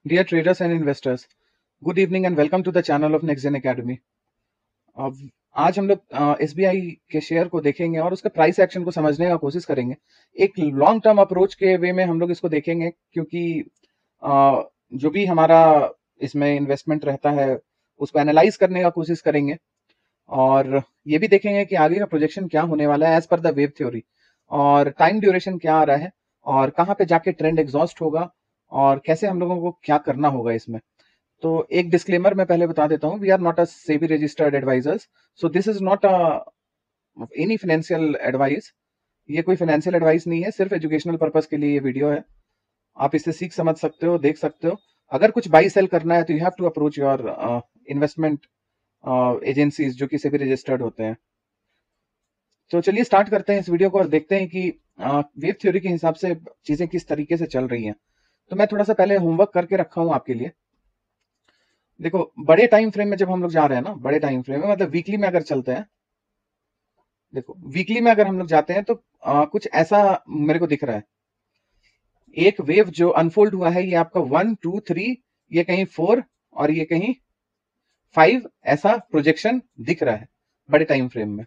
Dear traders and investors, good evening and welcome to the channel of NextGen Academy. अब आज हम लोग SBI के शेयर को देखेंगे और उसके प्राइस एक्शन को समझने का कोशिश करेंगे। एक लॉन्ग टर्म अप्रोच के वे में हम लोग इसको देखेंगे, क्योंकि जो भी हमारा इसमें इन्वेस्टमेंट रहता है उसको एनालाइज करने का कोशिश करेंगे और ये भी देखेंगे कि आगे का प्रोजेक्शन क्या होने वाला है as per the wave theory, और टाइम ड्यूरेशन क्या आ रहा है और कहाँ पे जाके ट्रेंड एग्जॉस्ट होगा और कैसे हम लोगों को क्या करना होगा इसमें। तो एक डिस्क्लेमर मैं पहले बता देता हूँ, we are not a SEBI registered advisors, so this is not any financial advice. ये कोई फाइनेंशियल एडवाइस नहीं है, सिर्फ एजुकेशनल पर्पस के लिए ये वीडियो है। आप इससे सीख समझ सकते हो, देख सकते हो। अगर कुछ बाई सेल करना है तो you have to approach your investment agencies जो कि सेबी रजिस्टर्ड होते हैं। तो चलिए स्टार्ट करते हैं इस वीडियो को और देखते हैं कि वेव थ्योरी के हिसाब से चीजें किस तरीके से चल रही हैं। तो मैं थोड़ा सा पहले होमवर्क करके रखा हूं आपके लिए। देखो, बड़े टाइम फ्रेम में जब हम लोग जा रहे हैं ना, बड़े टाइम फ्रेम में मतलब वीकली में अगर चलते हैं, देखो वीकली में अगर हम लोग जाते हैं तो कुछ ऐसा मेरे को दिख रहा है। एक वेव जो अनफोल्ड हुआ है ये आपका 1 2 3, ये कहीं 4 और ये कहीं 5, ऐसा प्रोजेक्शन दिख रहा है बड़े टाइम फ्रेम में।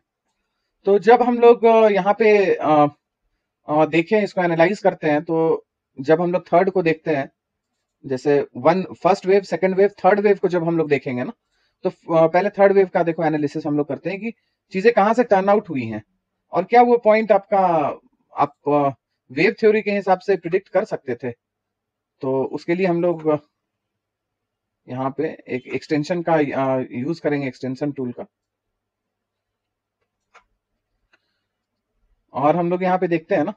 तो जब हम लोग यहाँ पे देखें, इसको एनालाइज करते हैं, तो जब हम लोग थर्ड को देखते हैं, जैसे first wave, second wave, third wave को जब हम लोग देखेंगे ना, तो पहले थर्ड वेव का देखो एनालिसिस हम लोग करते हैं कि चीजें कहां से टर्न आउट हुई हैं और क्या वो पॉइंट आपका आप वेव थ्योरी के हिसाब से प्रिडिक्ट कर सकते थे। तो उसके लिए हम लोग यहाँ पे एक एक्सटेंशन का यूज करेंगे, एक्सटेंशन टूल का। और हम लोग यहाँ पे देखते हैं ना,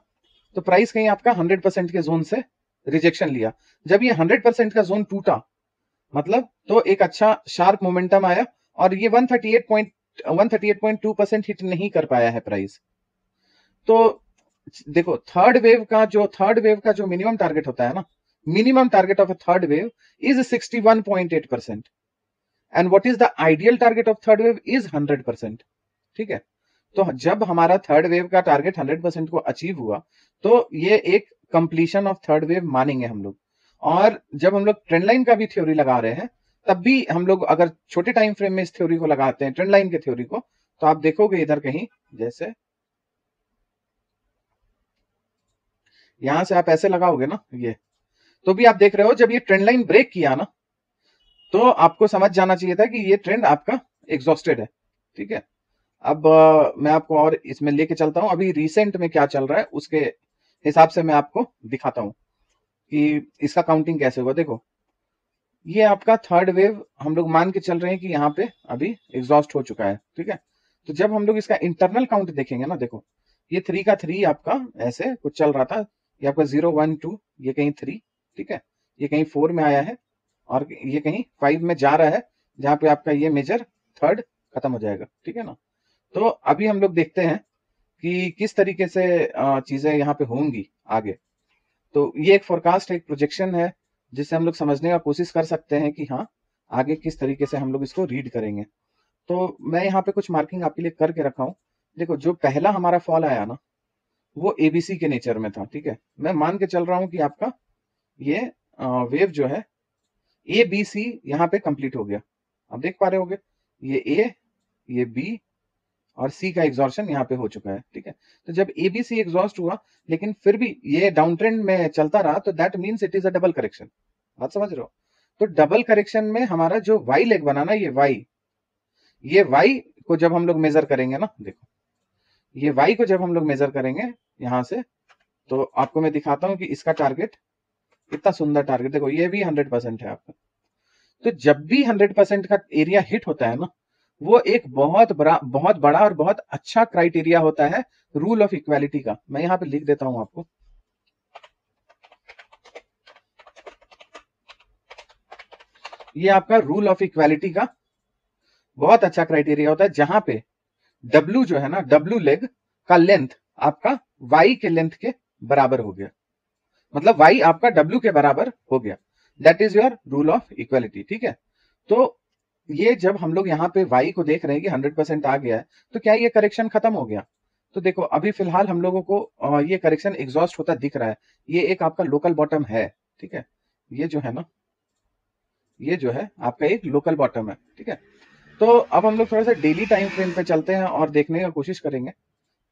तो प्राइस कहीं आपका 100% के जोन से रिजेक्शन लिया। जब ये 100% का जोन टूटा, मतलब तो एक अच्छा शार्प मोमेंटम आया और ये 138.2% हिट नहीं कर पाया है प्राइस। तो देखो, थर्ड वेव का जो मिनिमम टारगेट होता है ना, minimum target of a third wave is 61.8% and what is the ideal target of third wave is 100%। ठीक है, तो जब हमारा थर्ड वेव का टारगेट 100% को अचीव हुआ, तो ये एक कंप्लीशन ऑफ थर्ड वेव मानेंगे हम लोग। और जब हम लोग ट्रेंड लाइन का भी थ्योरी लगा रहे हैं, तब भी हम लोग अगर छोटे टाइम फ्रेम में इस थ्योरी को लगाते हैं, ट्रेंड लाइन के थ्योरी को, तो आप देखोगे इधर कहीं, जैसे यहां से आप ऐसे लगाओगे ना, ये तो भी आप देख रहे हो जब ये ट्रेंड लाइन ब्रेक किया ना, तो आपको समझ जाना चाहिए था कि ये ट्रेंड आपका एग्जॉस्टेड है। ठीक है, अब मैं आपको और इसमें लेके चलता हूं, अभी रिसेंट में क्या चल रहा है उसके हिसाब से मैं आपको दिखाता हूं कि इसका काउंटिंग कैसे होगा। देखो, ये आपका थर्ड वेव हम लोग मान के चल रहे हैं कि यहाँ पे अभी एग्जॉस्ट हो चुका है। ठीक है, तो जब हम लोग इसका इंटरनल काउंट देखेंगे ना, देखो ये 3 का 3 आपका ऐसे कुछ चल रहा था, ये आपका 0 1 2, ये कहीं 3, ठीक है, ये कहीं 4 में आया है और ये कहीं 5 में जा रहा है, जहां पे आपका ये मेजर थर्ड खत्म हो जाएगा। ठीक है ना, तो अभी हम लोग देखते हैं कि किस तरीके से चीजें यहाँ पे होंगी आगे। तो ये एक फोरकास्ट है, एक प्रोजेक्शन है, जिससे हम लोग समझने का कोशिश कर सकते हैं कि हाँ, आगे किस तरीके से हम लोग इसको रीड करेंगे। तो मैं यहाँ पे कुछ मार्किंग आपके लिए करके रखा हूँ। देखो, जो पहला हमारा फॉल आया ना, वो एबीसी के नेचर में था। ठीक है, मैं मान के चल रहा हूँ कि आपका ये वेव जो है ए बी सी यहाँ पे कंप्लीट हो गया। आप देख पा रहे होगे, ये ए, ये बी और सी का एग्जॉर्शन यहाँ पे हो चुका है। ठीक है, तो जब एबीसी एग्जॉस्ट हुआ लेकिन फिर भी ये डाउन ट्रेंड में चलता रहा, तो that means it is a double correction. बात समझ रहे हो? तो डबल करेक्शन में हमारा जो वाई लेग बना ना, ये वाई को जब हम लोग मेजर करेंगे ना, देखो ये वाई को जब हम लोग मेजर करेंगे यहां से, तो आपको मैं दिखाता हूं कि इसका टारगेट, इतना सुंदर टारगेट, देखो ये भी 100% है आपका। तो जब भी 100% का एरिया हिट होता है ना, वो एक बहुत बड़ा और बहुत अच्छा क्राइटेरिया होता है रूल ऑफ इक्वालिटी का। मैं यहां पे लिख देता हूं आपको, ये आपका रूल ऑफ इक्वालिटी का बहुत अच्छा क्राइटेरिया होता है, जहां पे डब्ल्यू जो है ना, डब्ल्यू लेग का लेंथ आपका वाई के लेंथ के बराबर हो गया, मतलब वाई आपका डब्ल्यू के बराबर हो गया। That is your rule of equality. ठीक है, तो ये जब हम लोग यहाँ पे वाई को देख रहे हैं कि 100% आ गया है, तो क्या ये करेक्शन खत्म हो गया? तो देखो, अभी फिलहाल हम लोगों को ये करेक्शन एग्जॉस्ट होता दिख रहा है। ये एक आपका लोकल बॉटम है। ठीक है, ये जो है ना, ये जो है आपका एक लोकल बॉटम है, ठीक है। तो अब हम लोग थोड़ा सा डेली टाइम फ्रेम पे चलते हैं और देखने का कोशिश करेंगे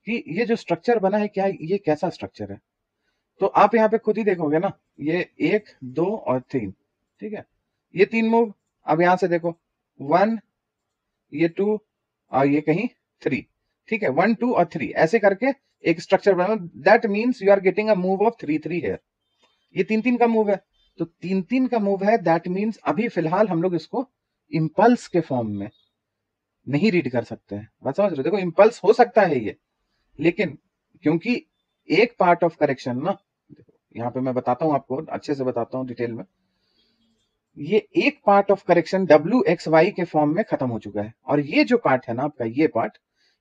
कि ये जो स्ट्रक्चर बना है क्या ये कैसा स्ट्रक्चर है। तो आप यहाँ पे खुद ही देखोगे ना, ये 1 2 और 3, ठीक है। ये 3 मूव, अब यहाँ से देखो 1, ये 2 और ये कहीं 3, ठीक है। 1 2 और 3 ऐसे करके एक स्ट्रक्चर बना। That means you are getting a move of 3 3 here. ये 3 3 का मूव है, तो 3 3 का मूव है, दैट मीन्स अभी फिलहाल हम लोग इसको इंपल्स के फॉर्म में नहीं रीड कर सकते हैं। बात समझ रहे हो? देखो इंपल्स हो सकता है ये, लेकिन क्योंकि एक पार्ट ऑफ करेक्शन ना, देखो यहाँ पे मैं बताता हूँ आपको, अच्छे से बताता हूँ डिटेल में। ये एक part of correction W X Y के फॉर्म में खत्म हो चुका है, और ये जो पार्ट है ना आपका, ये पार्ट,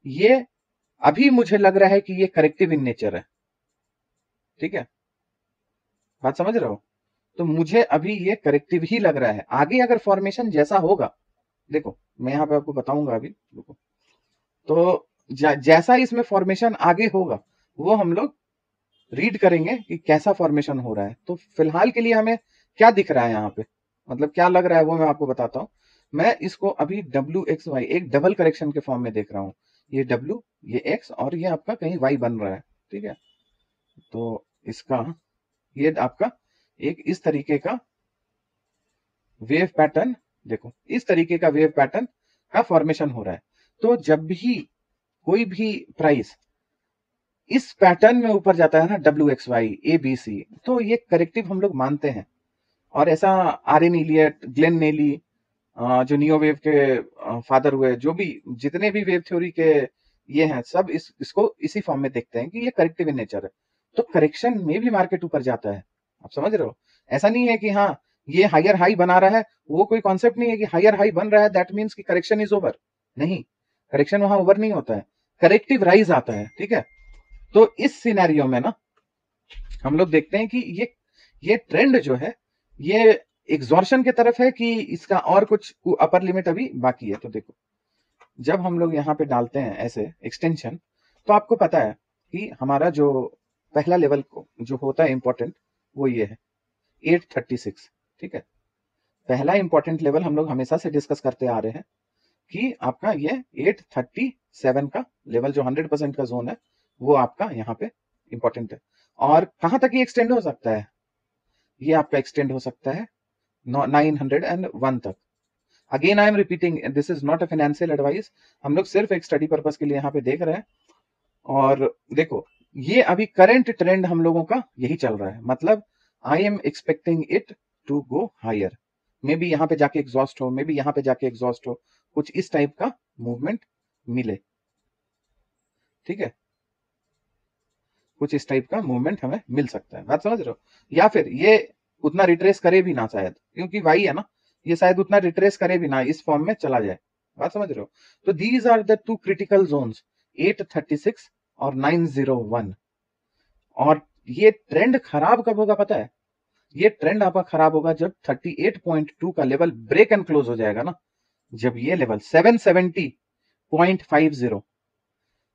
ये अभी मुझे लग रहा है कि ये करेक्टिव इन नेचर है, ठीक है। बात समझ रहे हो? तो मुझे अभी ये करेक्टिव ही लग रहा है। आगे अगर फॉर्मेशन जैसा होगा, देखो मैं यहाँ पे आपको बताऊंगा अभी, देखो तो जैसा इसमें फॉर्मेशन आगे होगा वो हम लोग रीड करेंगे कि कैसा फॉर्मेशन हो रहा है। तो फिलहाल के लिए हमें क्या दिख रहा है यहाँ पे, मतलब क्या लग रहा है वो मैं आपको बताता हूँ। मैं इसको अभी डब्ल्यू एक्स वाई एक डबल करेक्शन के फॉर्म में देख रहा हूँ। ये डब्ल्यू, ये एक्स, और ये आपका कहीं वाई बन रहा है, ठीक है। तो इसका ये आपका एक इस तरीके का वेव पैटर्न, देखो इस तरीके का वेव पैटर्न का फॉर्मेशन हो रहा है। तो जब भी कोई भी प्राइस इस पैटर्न में ऊपर जाता है ना, W X Y A B C, तो ये करेक्टिव हम लोग मानते हैं। और ऐसा R N Elliott, Glenn Neely, जो नियो वेव के फादर हुए, जो भी जितने भी वेव थ्योरी के ये हैं, सब इसको इसी फॉर्म में देखते हैं कि ये करेक्टिव इन नेचर है। तो करेक्शन में भी मार्केट ऊपर जाता है, आप समझ रहे हो? ऐसा नहीं है कि हाँ ये हायर हाई बना रहा है, वो कोई कॉन्सेप्ट नहीं है कि हायर हाई बन रहा है दैट मीन्स कि करेक्शन इज ओवर। नहीं, करेक्शन वहां ओवर नहीं होता है, करेक्टिव राइज आता है, ठीक है। तो इस सिनेरियो में ना हम लोग देखते हैं कि ये ट्रेंड जो है ये एग्जॉर्शन की तरफ है कि इसका और कुछ अपर लिमिट अभी बाकी है। तो देखो जब हम लोग यहाँ पे डालते हैं ऐसे एक्सटेंशन, तो आपको पता है कि हमारा जो पहला लेवल को जो होता है इंपॉर्टेंट, वो ये है 836, ठीक है। पहला इंपॉर्टेंट लेवल हम लोग हमेशा से डिस्कस करते आ रहे हैं कि आपका ये 837 का लेवल जो 100% का जोन है, वो आपका यहाँ पे इंपॉर्टेंट है। और कहां तक ये एक्सटेंड हो सकता है? ये आपका एक्सटेंड हो सकता है 901 तक। Again I am repeating, this is not a financial advice, हम लोग सिर्फ एक स्टडी पर्पस के लिए यहाँ पे देख रहे हैं। और देखो ये अभी करंट ट्रेंड हम लोगों का यही चल रहा है, मतलब I am expecting it to go higher. Maybe यहाँ पे जाके एग्जॉस्ट हो, मे बी यहाँ पे जाके एग्जॉस्ट हो, कुछ इस टाइप का मूवमेंट मिले, ठीक है। कुछ इस टाइप का मूवमेंट हमें मिल सकता है, बात समझ रहे हो? या फिर ये उतना रिट्रेस करे भी ना शायद, क्योंकि वाई है ना, ये शायद उतना रिट्रेस करे भी ना, इस फॉर्म में चला जाए। बात समझ रहे हो? तो these are the two critical zones, 836 और 901। और ये ट्रेंड खराब कब होगा पता है? ये ट्रेंड आपका खराब होगा जब 38.2 का लेवल ब्रेक एंड क्लोज हो जाएगा ना। जब ये लेवल 770.50,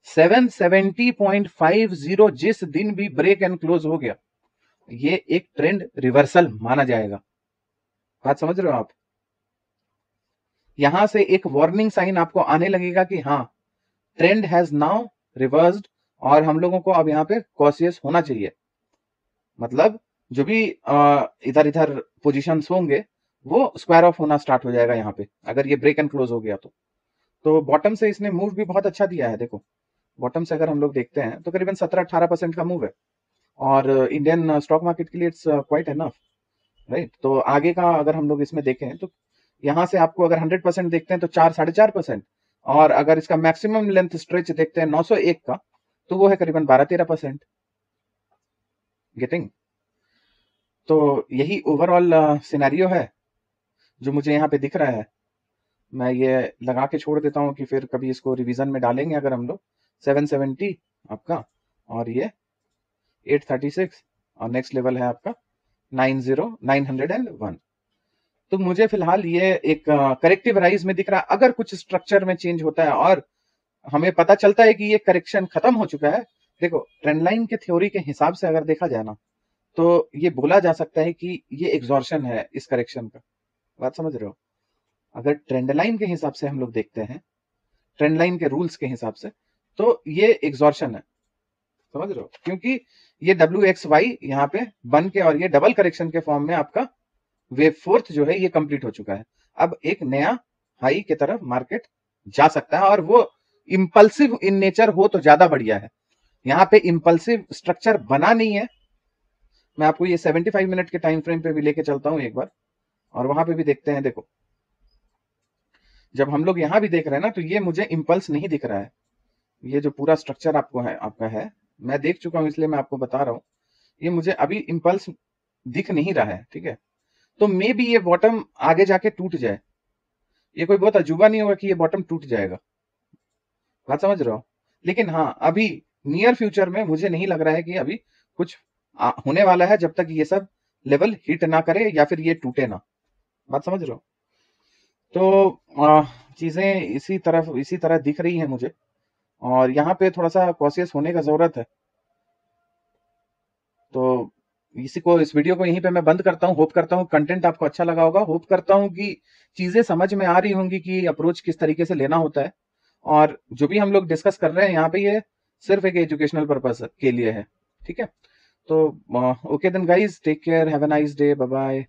770.50 जिस दिन भी ब्रेक एंड क्लोज हो गया, ये एक ट्रेंड रिवर्सल माना जाएगा। बात समझ रहे हो आप? यहां से एक वार्निंग साइन आपको आने लगेगा कि हाँ ट्रेंड हैज नाउ रिवर्स्ड, और हम लोगों को अब यहाँ पे कॉशियस होना चाहिए। मतलब जो भी इधर इधर पोजीशंस होंगे वो स्क्वायर ऑफ होना स्टार्ट हो जाएगा यहाँ पे, अगर ये ब्रेक एंड क्लोज हो गया तो बॉटम से इसने मूव भी बहुत अच्छा दिया है। देखो बॉटम से अगर हम लोग देखते हैं तो करीबन 17-18% का मूव है, और इंडियन स्टॉक मार्केट के लिए इट्स क्वाइट एनफ, राइट। तो आगे का अगर हम लोग इसमें देखें तो यहाँ से आपको अगर 100% देखते हैं तो 4-4.5%, और अगर इसका मैक्सिमम लेंथ स्ट्रेच देखते हैं 901 का, तो वो है करीबन 12-13%। गेटिंग? तो यही ओवरऑल सिनेरियो है जो मुझे यहाँ पे दिख रहा है। मैं ये लगा के छोड़ देता हूँ कि फिर कभी इसको रिवीजन में डालेंगे अगर हम लोग। 770 आपका, और ये 836, और नेक्स्ट लेवल है आपका 901। तो मुझे फिलहाल ये एक करेक्टिव राइज में दिख रहा है। अगर कुछ स्ट्रक्चर में चेंज होता है और हमें पता चलता है कि ये करेक्शन खत्म हो चुका है, देखो ट्रेंड लाइन के थ्योरी के हिसाब से अगर देखा जाए ना, तो ये बोला जा सकता है कि ये एग्जॉर्शन है इस करेक्शन का। बात समझ रहे हो? अगर ट्रेंड लाइन के हिसाब से हम लोग देखते हैं, ट्रेंड लाइन के रूल्स के हिसाब से, तो ये एग्जॉर्शन है, समझ रहे हो? क्योंकि ये डब्ल्यू एक्स वाई यहाँ पे बन के और ये डबल करेक्शन के फॉर्म में आपका वेव फोर्थ जो है ये कंप्लीट हो चुका है। अब एक नया हाई की तरफ मार्केट जा सकता है, और वो इंपल्सिव इन नेचर हो तो ज्यादा बढ़िया है। यहाँ पे इंपल्सिव स्ट्रक्चर बना नहीं है। मैं आपको ये 75 मिनट के टाइम फ्रेम पे भी लेके चलता हूं एक बार, और वहां पे भी देखते हैं। देखो, जब हम लोग यहां भी देख रहे हैं ना, तो ये मुझे इंपल्स नहीं दिख रहा है। ये जो पूरा स्ट्रक्चर आपका है, मैं देख चुका हूं, इसलिए मैं आपको बता रहा हूं। ये मुझे अभी इंपल्स दिख नहीं रहा है, ठीक है? तो मे बी ये बॉटम आगे जाके टूट जाए। ये कोई बहुत अजूबा नहीं होगा कि ये बॉटम टूट जाएगा। बात समझ रहे हो? लेकिन हाँ, अभी नियर फ्यूचर में मुझे नहीं लग रहा है कि अभी कुछ होने वाला है, जब तक ये सब लेवल हिट ना करे या फिर ये टूटे ना। बात समझ रहे हो? तो चीजें इसी तरह दिख रही हैं मुझे, और यहाँ पे थोड़ा सा कॉशियस होने का जरूरत है। तो इस वीडियो को यहीं पे मैं बंद करता हूँ। होप करता हूँ कंटेंट आपको अच्छा लगा होगा। होप करता हूँ कि चीजें समझ में आ रही होंगी कि अप्रोच किस तरीके से लेना होता है। और जो भी हम लोग डिस्कस कर रहे हैं यहाँ पे, ये सिर्फ एक एजुकेशनल पर्पस के लिए है, ठीक है? तो okay then guys, take care, have a nice day, bye bye.